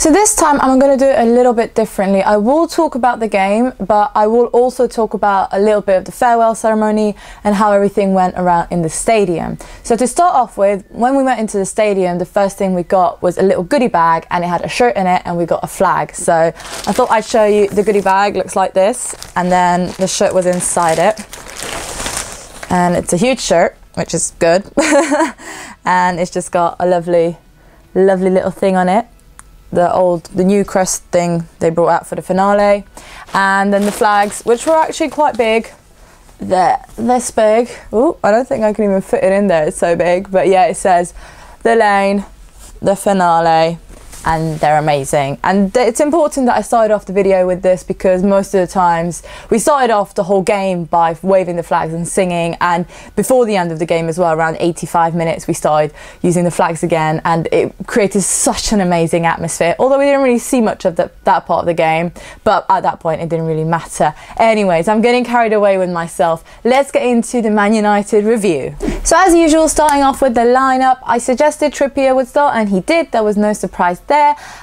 So this time I'm going to do it a little bit differently. I will talk about the game, but I will also talk about a little bit of the farewell ceremony and how everything went around in the stadium. So to start off with, when we went into the stadium, the first thing we got was a little goodie bag, and it had a shirt in it, and we got a flag. So I thought I'd show you the goodie bag. Looks like this, and then the shirt was inside it, and it's a huge shirt, which is good. And it's just got a lovely little thing on it. The new crest thing they brought out for the finale, and then the flags, which were actually quite big. They're this big. Oh, I don't think I can even fit it in there, it's so big. But yeah, it says the lane, the finale, and they're amazing. And it's important that I started off the video with this, because most of the times we started off the whole game by waving the flags and singing, and before the end of the game as well, around 85 minutes, we started using the flags again, and it created such an amazing atmosphere, although we didn't really see much of that part of the game, but at that point it didn't really matter. Anyways, I'm getting carried away with myself. Let's get into the Man United review. So as usual, starting off with the lineup, I suggested Trippier would start, and he did. There was no surprise there.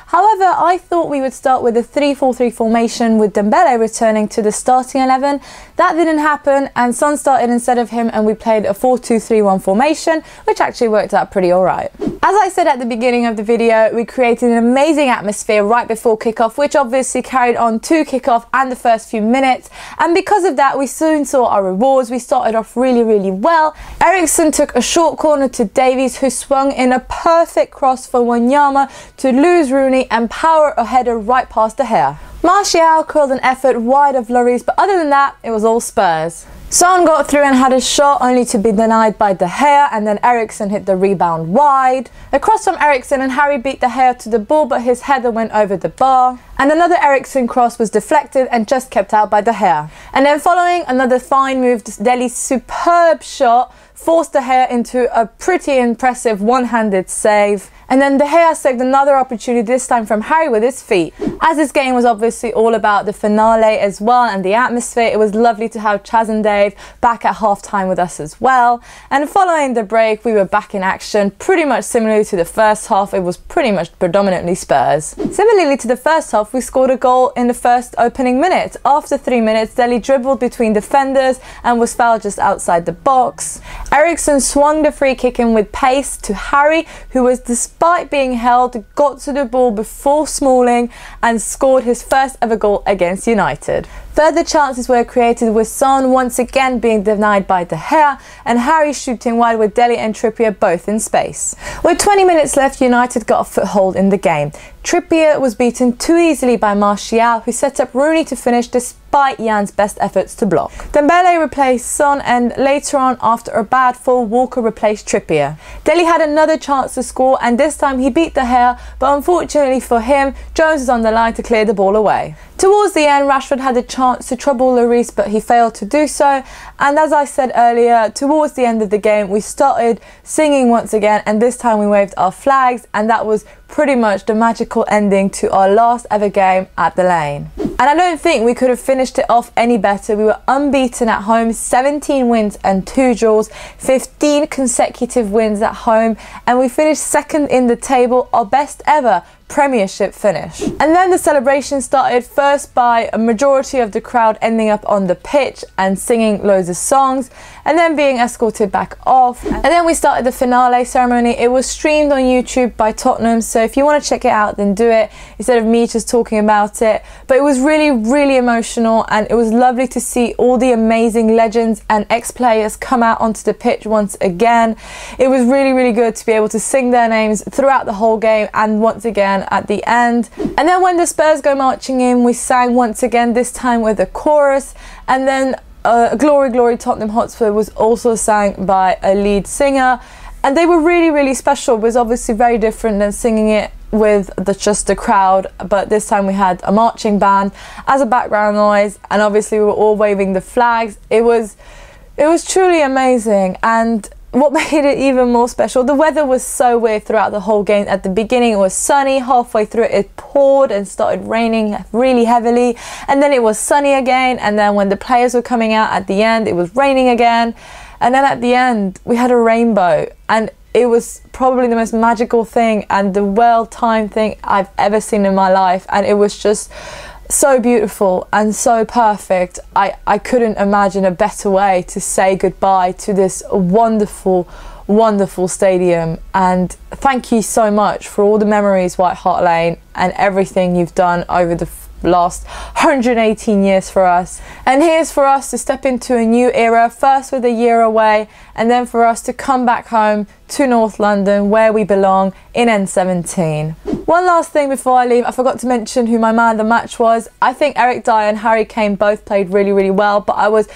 However, I thought we would start with a 3-4-3 formation with Dembele returning to the starting 11. That didn't happen, and Son started instead of him, and we played a 4-2-3-1 formation, which actually worked out pretty alright. As I said at the beginning of the video, we created an amazing atmosphere right before kickoff, which obviously carried on to kickoff and the first few minutes, and because of that we soon saw our rewards. We started off really well. Eriksen took a short corner to Davies, who swung in a perfect cross for Wanyama to lose Rooney and power a header right past the hair. Martial curled an effort wide of Lloris, but other than that, it was all Spurs. Son got through and had a shot, only to be denied by De Gea, and then Eriksen hit the rebound wide. A cross from Eriksen, and Harry beat De Gea to the ball, but his header went over the bar. And another Eriksen cross was deflected and just kept out by De Gea. And then following, another fine move, Dele's superb shot forced De Gea into a pretty impressive one-handed save. And then De Gea saved another opportunity, this time from Harry with his feet. As this game was obviously all about the finale as well and the atmosphere, it was lovely to have Chaz and Dave back at half-time with us as well. And following the break, we were back in action, pretty much similarly to the first half. It was pretty much predominantly Spurs. Similarly to the first half, we scored a goal in the first opening minute. After 3 minutes, Dele dribbled between defenders and was fouled just outside the box. Eriksen swung the free kick in with pace to Harry, who was, despite being held, got to the ball before Smalling and scored his first ever goal against United. Further chances were created with Son once again being denied by De Gea, and Harry shooting wide with Dele and Trippier both in space. With 20 minutes left, United got a foothold in the game. Trippier was beaten too easily by Martial, who set up Rooney to finish despite Jan's best efforts to block. Dembele replaced Son, and later on, after a bad fall, Walker replaced Trippier. Dele had another chance to score, and this time he beat De Gea, but unfortunately for him, Jones was on the line to clear the ball away. Towards the end, Rashford had a chance to trouble Lloris, but he failed to do so. And as I said earlier, towards the end of the game, we started singing once again, and this time we waved our flags, and that was pretty much the magical ending to our last ever game at the Lane. And I don't think we could have finished it off any better. We were unbeaten at home, 17 wins and 2 draws, 15 consecutive wins at home, and we finished second in the table, our best ever Premiership finish. And then the celebration started, first by a majority of the crowd ending up on the pitch and singing loads of songs, and then being escorted back off. And then we started the finale ceremony. It was streamed on YouTube by Tottenham, so if you want to check it out, then do it instead of me just talking about it. But it was really emotional, and it was lovely to see all the amazing legends and ex-players come out onto the pitch once again. It was really good to be able to sing their names throughout the whole game and once again at the end. And then when the Spurs go marching in, we sang once again, this time with a chorus, and then Glory Tottenham Hotspur was also sang by a lead singer, and they were really special. It was obviously very different than singing it with just the crowd, but this time we had a marching band as a background noise, and obviously we were all waving the flags. It was truly amazing. And what made it even more special, the weather was so weird throughout the whole game. At the beginning it was sunny, halfway through it poured and started raining really heavily, and then it was sunny again, and then when the players were coming out at the end it was raining again, and then at the end we had a rainbow, and it was probably the most magical thing and the well-timed thing I've ever seen in my life, and it was just so beautiful and so perfect. I couldn't imagine a better way to say goodbye to this wonderful stadium, and thank you so much for all the memories, White Hart Lane, and everything you've done over the last 118 years for us. And here's for us to step into a new era, first with a year away, and then for us to come back home to North London where we belong in N17. One last thing before I leave, I forgot to mention who my man of the match was. I think Eric Dyer and Harry Kane both played really well, but I was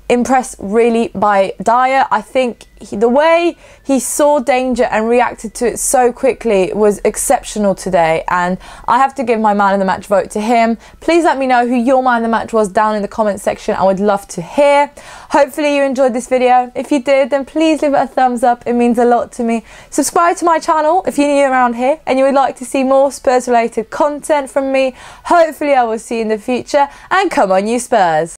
impressed really by Dyer. I think the way he saw danger and reacted to it so quickly was exceptional today, and I have to give my man of the match vote to him. Please let me know who your man of the match was down in the comment section. I would love to hear. Hopefully you enjoyed this video. If you did, then please leave it a thumbs up. It means a lot to me. Subscribe to my channel if you're new around here and you would like to see more Spurs related content from me. Hopefully I will see you in the future, and come on you Spurs.